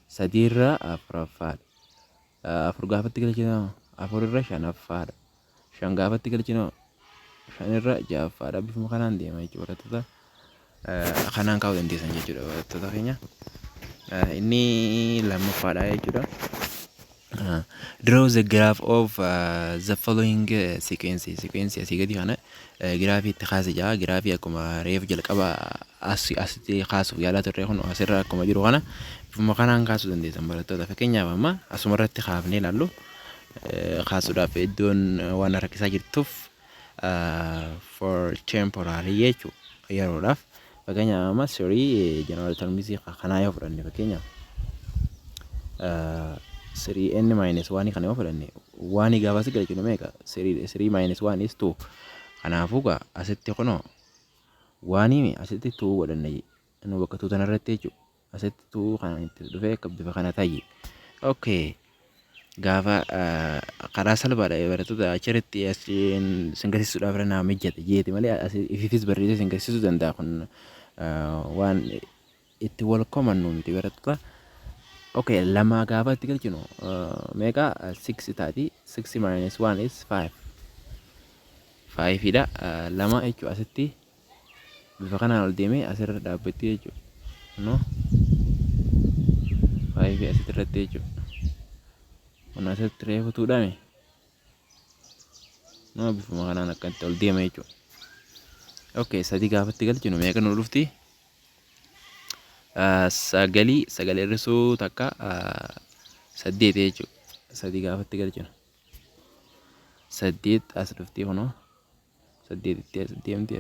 Sadiirra afuraffaadha. Afur gaafatti galchitan. Afurirra shanaffaadha. Shan gaafatti galchitan. Shanirra ja'affaadha. Bifuma kanaan deema jechuudha barattoota. Kanaan kaa'uu dandeessan jechuudha barattoota keenya. Inni lammaffaadha jechuudha. Draw the graph of the following sequences. Sequence asii gadi kana graafii itti kaase jira. Graafii akkuma reef jalqaba asitti kaasuuf yaalaa turre kun asirra akkuma jiru kana bifuma kanaan kaasuu dandeessan barattoota. Fakkeenyaaf amma asuma irratti kaafnee ilaallu kaasuudhaaf iddoon waan rakkisaa jirtuuf for temporary jechuudha yeroodhaaf. Fakkeenyaaf amma serii general terms kanaa yoo fudhanne fakkeenyaaf 3n minus 1 kana yoo fudhanne 1 gaafa si galchinu meeqa 3 minus 1 is 2. Kanaafuu gaa asitti kunoo 1 asitti 2 godhanne nu bakka 2 tanarratti jechuudha. Asitti 2 kana itti dhufee akka bifa kana ta'e. Okay. Gaafa karaa salphaadha barattoota achirratti singarsiisuudhaaf irra mijjata jeeti malee ififis barreessee singarsiisuu danda'a kun waan itti wal komannu miti barattoota. Okay, lama gaafa itti galchinu meeqa 6 taati. 6 minus 1 is 5. 5 dha. Lama jechuudha asitti bifa kanaan ol deemee asirra dhaabbattee jechuudha. No? 5 asitti irratti jechuudha. Kun asitti reefu tuudhame. No, bifuma kanaan akkatti ol deema jechuudha. Okay, sadii gaafa itti galchinu meeqa nu dhufti? Sagalee hir'isuu takka 8 jechuudha. Sadii gaafa itti galchinu 8 as dhufti kunoo 8 itti as deemti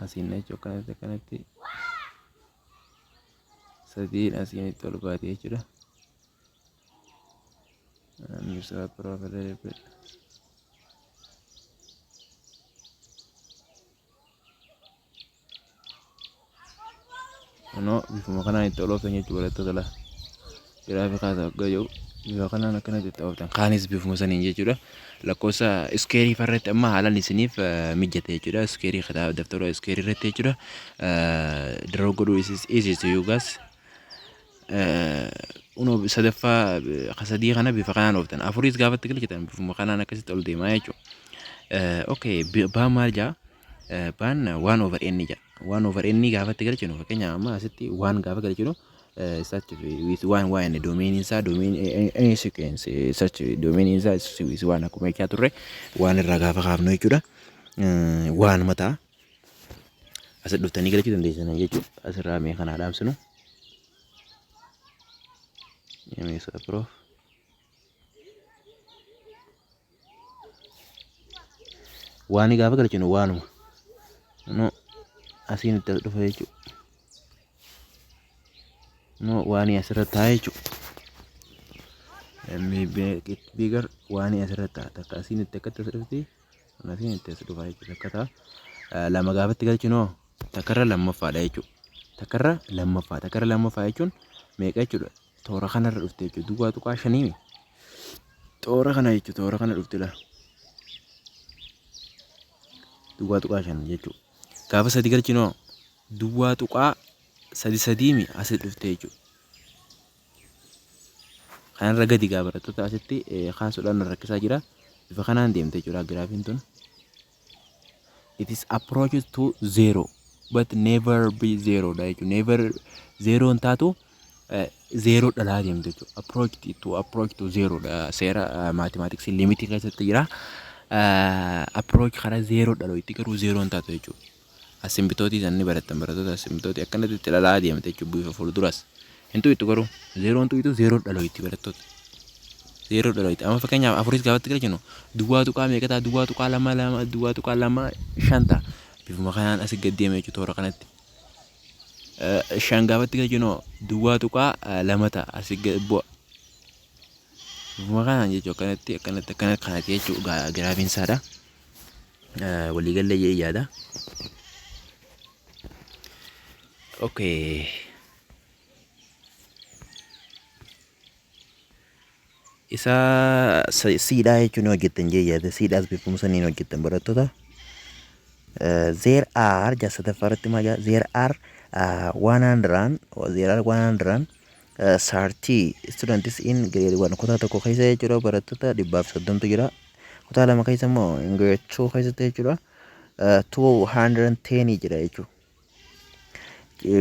asiin jechuudha. Akkanatti sadiin asiin itti ol baate jechuudha. Mr. Profit. No, bifuma kana itu lo fenye chura to dala. Kira fi kata gayo. Bifa kana na kana dita oftan. Kanis bifuma sanin je chura. La cosa scary farret amma hala nisinif mijjate chura. Scary kata daftaro scary rete chura. Drogodu is easy to you guys. Uno sadafa kasadi kana bifa kana oftan. Afuris gavat tikil kitan bifuma kana na kasi tol de macho. Okay, ba marja. Ban 1 over n ja 1 over n gaafa galchinu fakkeenya amma asitti 1 gaafa galchinu such with 1 y and domain inside domain any sequence such domain inside with 1 akkuma jechaa turre 1 irraa gaafa kaafnu jechuudha 1 mataa as dhuftanii galchuu dandeessan jechuudha asirraa mee kana dhaamsinu mee isa pro waan gaafa galchinu waanuma no asin itti dhufa jechuudha no waan asirratti haa jechuudha maybe it bigger waan asirratti haa takka asin itti akka itti dhufti asin itti as dhufa jechuudha akka ta'a lama gaafatti galchinu takkarra lammaffaadha jechuudha takkarra lammaffaa jechuun meeqa jechuudha toora kanarra dhufte jechuudha duwwaa tuqaa shanii toora kana jechuudha toora kana dhufte la duwwaa tuqaa shan jechuudha gaafa sadi galchinu duwwaa tuqaa sadiimi as dhufte jechuudha kanarra gadi gaa barattoota asitti kaasuudhaan rakkisaa jira bifa kanaan deemte jechuudha giraafiin tun it is approaches to zero but never be zero dha jechuudha never zero hin taatu zero dhalaa deemte jechuudha approach to zero dha seera mathematics limit keessatti jira approach kara zero dhaloo itti garuu zero hin taatu jechuudha asimbitooti sanni barattan barattoota asimbitooti akkanatti itti dhalaa deemte jechuudha bifa fuulduras hintu itti garuu zero hintu itti zero dhaloo itti barattoota zero dhaloo itti amma fakkeenyaaf afuris gaafatti galchinu duwwaa tuqaa meeqa ta'a duwwaa tuqaa lama duwwaa tuqaa lama shan ta'a bifuma kanaan asii gad deeme jechuudha toora kanatti shan gaafatti galchinu duwwaa tuqaa lama ta'a asii gad bu'a bifuma kanaan jechuudha akkanatti jechuudha giraafiin isaadha waliigallee yaada. Okay. Isa siidhaa jechuun hojjettan jeeyyaate siidhaas bifumsaniin hojjettan barattoota there are jasadaffaa irratti maal jedha there are 130 students in grade 1 kutaa tokko keessa jechuudha barattoota 130 jira kutaa lama keessa immoo grade 2 keessatti jechuudha 210 jira jechuudha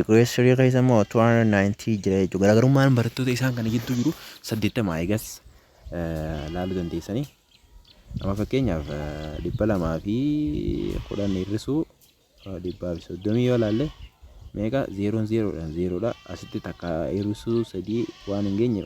grade 3 keessa immoo 290 jira jechuudha garaagarummaan barattoota isaan kana gidduu jiru 80 eegas laaluu dandeessanii amma fakkeenyaaf 210 hir'isuu 130 yoo laalle meeqa 0 dha asitti takka hir'isuu 3 waan hin geenye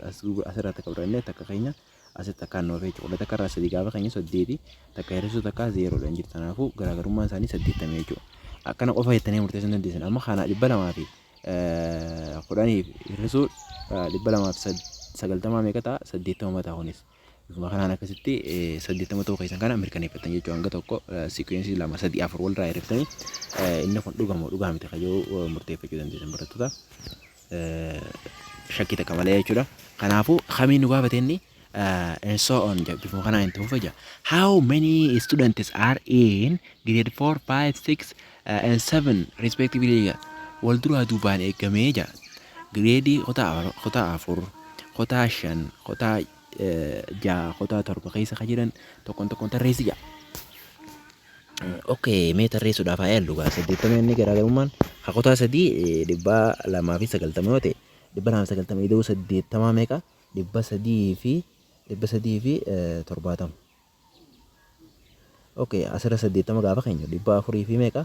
asirraa takka birannee takka keenya asitti akka noofee jechuudha takka irraa 3 gaafa keenya 8 takka hir'isuu takka 0 dha jirtu kanaafuu garaagarummaan isaanii 80 jechuudha akkana qofa jettanii murteessuu dandeessan amma kana 210 hir'isuu 290 meeqa ta'a 80 mataa kunis bifuma kanaan akkasitti 80 ta'uu keessan kana mirkaneeffatan jechuudha hanga tokko sequence 2 3 4 walirraa hiriftanii inni kun dhugaa miti kayyoo murteeffachuu dandeessan barattoota shakkii takka malee jechuudha kanaafuu kamiin nu gaafatenni and so on bifuma kanaan itti fufa how many students are in grade 4 5 6 and 7 respectively wal duraa duubaan eegamee jira grade kutaa 4 kutaa 5 kutaa 6 kutaa 7 keessa kan jiran tokkoon tarreessi jira okay mee tarreessuudhaaf haa yaallu gaa 80 inni garaagarummaan kutaa 3 290 yoo ta'e 290 ida'uu 80 meeqa 370 okay asirra 80 gaafa keenya 400 fi meeqa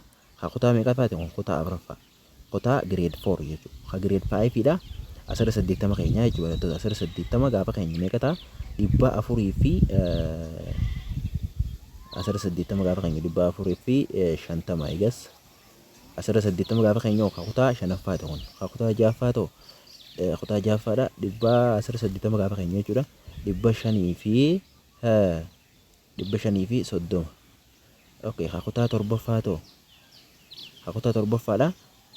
kutaa meeqa faati kutaa 4ffaa kutaa grade 4 jechuudha grade 5 dha asirra 80 keenya jechuudha asirra 80 gaafa keenya meeqa ta'a 400 fi asirra 80 gaafa keenya 400 fi 50 eegas asirra 80 gaafa keenya kutaa 5ffaa ta'u kutaa 6ffaa ta'u kutaa 6ffaadha asirra 80 gaafa keenya jechuudha dhibba shanii fi soddoma. Okay, kutaa torbaffaa ta'u. Kutaa torbaffaadha.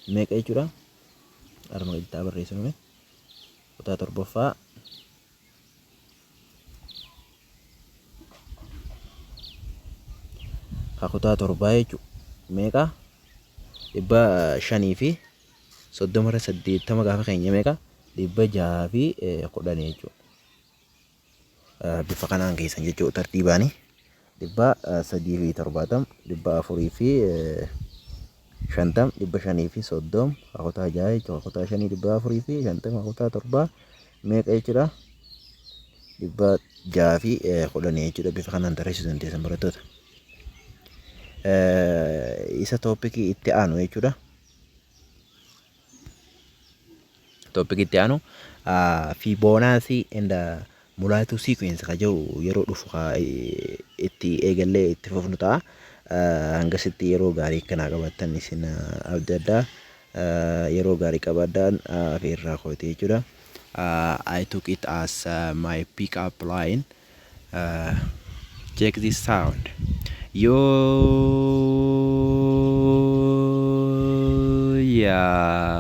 Meeqa jechuudha? Arma gaditti barreessinu. Kutaa torbaffaa kutaa torbaa jechuudha. Meeqa? 530 irra 80 gaafa keenya meeqa? 610 jechuudha. Bifa kanaan keessan jechuudha tartiibaani. 370, 450, 530, kutaa 6 jechuudha. Kutaa 5 450, kutaa 7 meeqa jechuudha? 610 jechuudha. Bifa kanaan tarreessuu dandeessan barattoota. Isa toopikii itti aanu jechuudha. Toopikii itti aanu Fibonacci and mulaatuu sequence ka jiru yeroo dhufu itti eegallee itti fufnu ta'a. Hangasitti yeroo gaarii kanaa qabattan isin abdii addaa yeroo gaarii qabaadhaan afeerraa kootee jechuudha. I took it as my pick-up line. Check this sound. Yo, yeah.